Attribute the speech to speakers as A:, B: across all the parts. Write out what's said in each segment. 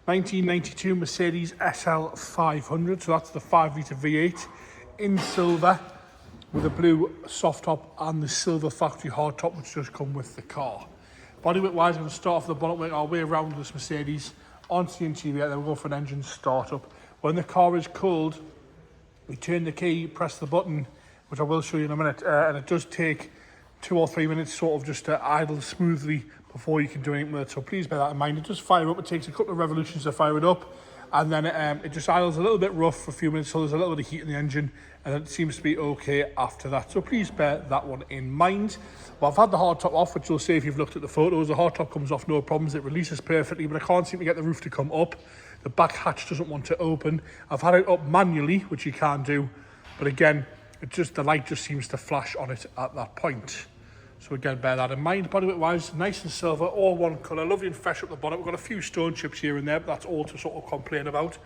A: 1992 Mercedes SL500, so that's the 5-litre V8 in silver with a blue soft top and the silver factory hard top which does come with the car. Bodywork wise, I'm going to start off the bonnet, work our way around this Mercedes onto the interior, then we'll go for an engine startup. When the car is cold, we turn the key, press the button, which I will show you in a minute, and it does take 2 or 3 minutes sort of just to idle smoothly before you can do anything with it. So please bear that in mind. It does fire up, it takes a couple of revolutions to fire it up, and then it just idles a little bit rough for a few minutes, so there's a little bit of heat in the engine, and it seems to be okay after that. So please bear that one in mind. Well, I've had the hard top off, which you'll see if you've looked at the photos. The hard top comes off no problems, it releases perfectly, but I can't seem to get the roof to come up. The back hatch doesn't want to open. I've had it up manually, which you can do, but again, the light just seems to flash on it at that point. So again, bear that in mind. Bodywork wise, nice and silver, all one colour, lovely and fresh up the bonnet. We've got a few stone chips here and there, but that's all to sort of complain about.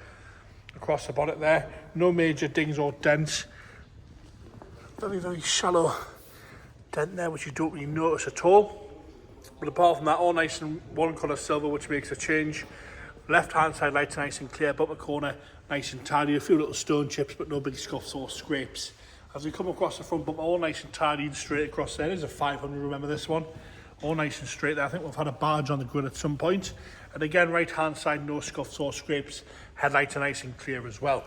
A: Across the bonnet there, no major dings or dents. Very, very shallow dent there, which you don't really notice at all. But apart from that, all nice and one colour silver, which makes a change. Left hand side lights nice and clear, bumper corner nice and tidy, a few little stone chips but no big scuffs or scrapes. As we come across the front bumper, all nice and tidy and straight across there. There's a 500, remember this one, all nice and straight there. I think we've had a badge on the grid at some point. And again, right hand side, no scuffs or scrapes, headlights are nice and clear as well.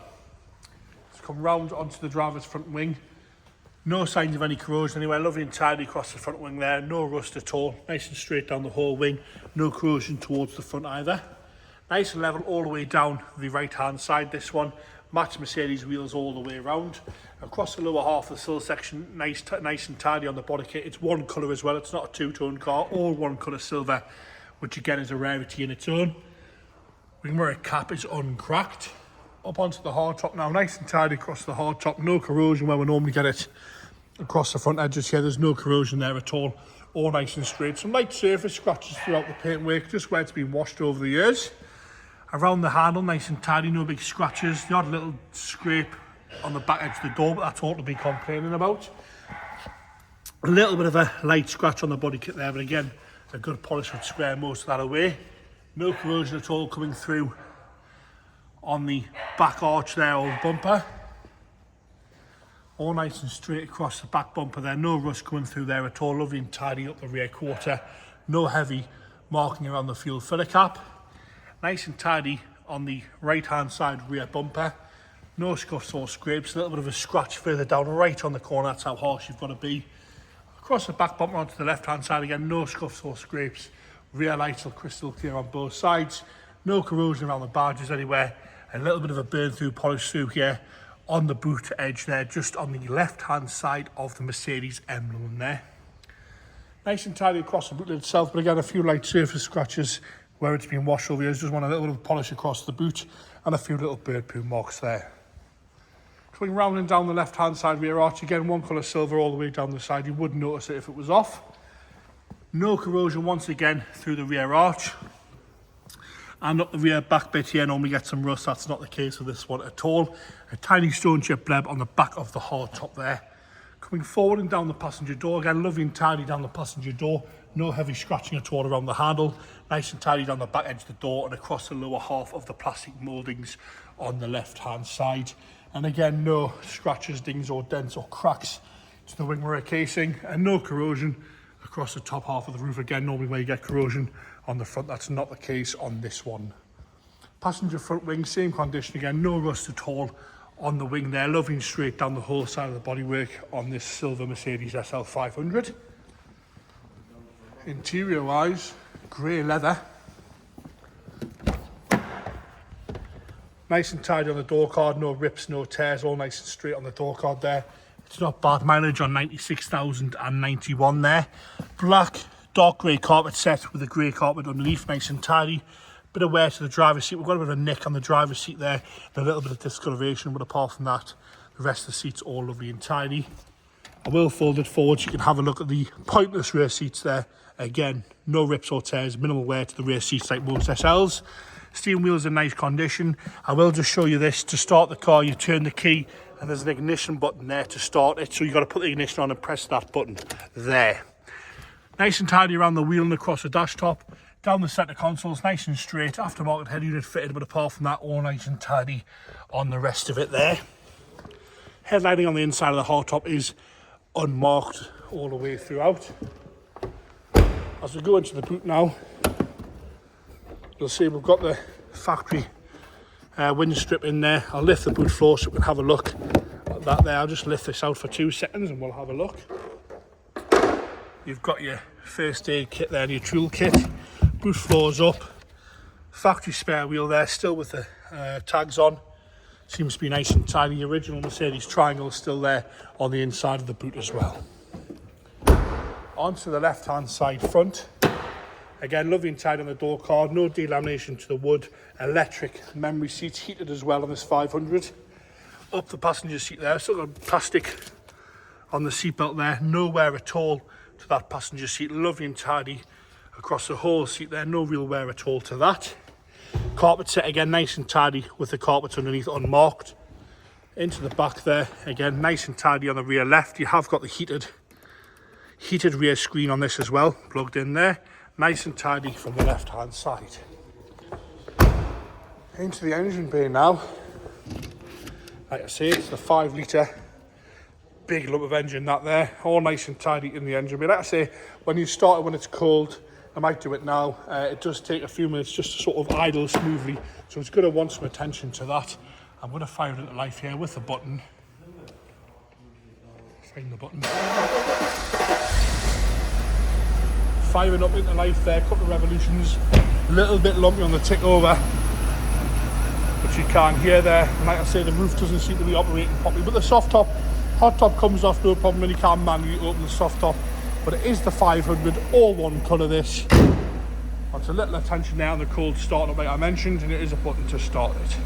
A: Let's come round onto the driver's front wing. No signs of any corrosion anywhere, lovely and tidy across the front wing there, no rust at all, nice and straight down the whole wing, no corrosion towards the front either. Nice and level all the way down the right hand side, this one. Matched Mercedes wheels all the way around. Across the lower half of the sill section, nice and tidy on the body kit. It's one colour as well, it's not a two-tone car, all one colour silver, which again is a rarity in its own. Wing mirror cap is uncracked. Up onto the hard top now, nice and tidy across the hard top, no corrosion where we normally get it across the front edges here. There's no corrosion there at all nice and straight. Some light surface scratches throughout the paintwork, just where it's been washed over the years. Around the handle, nice and tidy, no big scratches. The odd little scrape on the back edge of the door, but that's all to be complaining about. A little bit of a light scratch on the body kit there, but again, a good polish would square most of that away. No corrosion at all coming through on the back arch there, or the bumper. All nice and straight across the back bumper there, no rust coming through there at all. Lovely and tidy up the rear quarter. No heavy marking around the fuel filler cap. Nice and tidy on the right hand side rear bumper. No scuffs or scrapes, a little bit of a scratch further down right on the corner, that's how harsh you've got to be. Across the back bumper onto the left hand side again, no scuffs or scrapes. Rear lights are crystal clear on both sides. No corrosion around the badges anywhere. A little bit of a burn through polish through here on the boot edge there, just on the left hand side of the Mercedes emblem there. Nice and tidy across the boot lid itself, but again a few light surface scratches where it's been washed over years. Just want a little bit of polish across the boot and a few little bird poo marks there. Coming round and down the left hand side rear arch, again one colour silver all the way down the side. You wouldn't notice it if it was off. No corrosion once again through the rear arch. And up the rear back bit here, normally get some rust. That's not the case with this one at all. A tiny stone chip bleb on the back of the hard top there. Coming forward and down the passenger door, again lovely and tidy down the passenger door. No heavy scratching at all around the handle. Nice and tidy down the back edge of the door and across the lower half of the plastic mouldings on the left hand side. And again, no scratches, dings or dents or cracks to the wing mirror casing, and no corrosion across the top half of the roof. Again, normally where you get corrosion on the front, that's not the case on this one. Passenger front wing, same condition again, no rust at all on the wing there. Lovely and straight down the whole side of the bodywork on this silver Mercedes SL500. Interior wise, grey leather. Nice and tidy on the door card, no rips, no tears, all nice and straight on the door card there. It's not bad mileage on 96,091 there. Black, dark grey carpet set with a grey carpet underneath, nice and tidy. Bit of wear to the driver's seat. We've got a bit of a nick on the driver's seat there, and a little bit of discoloration, but apart from that, the rest of the seat's all lovely and tidy. I will fold it forward so you can have a look at the pointless rear seats there. Again, no rips or tears, minimal wear to the rear seats like most SLs. Steering wheel's in nice condition. I will just show you this. To start the car, you turn the key and there's an ignition button there to start it. So you've got to put the ignition on and press that button there. Nice and tidy around the wheel and across the dash top. Down the centre console, it's nice and straight. Aftermarket head unit fitted, but apart from that, all nice and tidy on the rest of it there. Headlighting on the inside of the hardtop is unmarked all the way throughout. As we go into the boot now, you'll see we've got the factory wind strip in there. I'll lift the boot floor so we can have a look at that there. I'll just lift this out for 2 seconds and we'll have a look. You've got your first aid kit there and your tool kit. Boot floor's up. Factory spare wheel there, still with the tags on. Seems to be nice and tidy. The original Mercedes triangle is still there on the inside of the boot as well. Onto the left hand side front. Again, lovely and tidy on the door card, no delamination to the wood. Electric memory seats, heated as well on this 500. Up the passenger seat there, still got plastic on the seat belt there, no wear at all to that passenger seat. Lovely and tidy across the whole seat there, no real wear at all to that. Carpet set again, nice and tidy with the carpets underneath unmarked. Into the back there, again, nice and tidy on the rear left. You have got the heated rear screen on this as well, plugged in there. Nice and tidy from the left hand side. Into the engine bay now. Like I say, it's the 5 litre big lump of engine that there, all nice and tidy in the engine bay. Like I say, when you start it when it's cold, I might do it now. It does take a few minutes just to sort of idle smoothly, so it's going to want some attention to that. I'm going to fire it into life here with the button. Find the button. Firing up into life there, couple of revolutions, a little bit lumpy on the tick over, but you can hear there. And like I say, the roof doesn't seem to be operating properly, but the soft top, hot top comes off no problem, and you can manually open the soft top. But it is the 500, all one colour this. That's a little attention there on the cold start like I mentioned, and it is a button to start it.